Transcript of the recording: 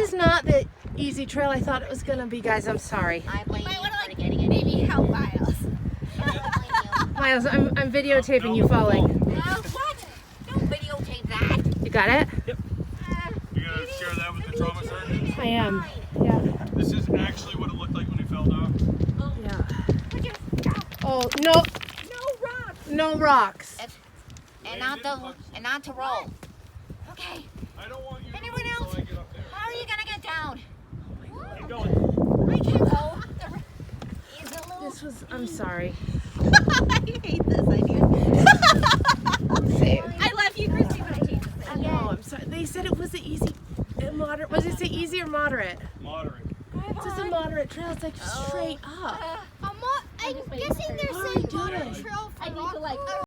is not the easy trail I thought it was gonna be, guys. I'm sorry. I blame you for getting it. Maybe help Miles. Miles, I'm videotaping you falling. What? Don't videotape that. You got it? Yep. You gonna share that with the trauma surgeons? I am. Yeah. This is actually what it looked like when he fell down. Yeah. Oh no. No rocks. No rocks. And not to roll. Okay. I don't want you Anyone to move else? till I get up there. How are you gonna get down? Keep going. I can't go. He's a little. This was. I'm sorry. I hate this idea. Same. I love you, Christy, but I hate this I idea. know. I'm sorry. They said it was the easy, moderate. Was it say easy or moderate? Moderate. This is a moderate trail. It's like straight up.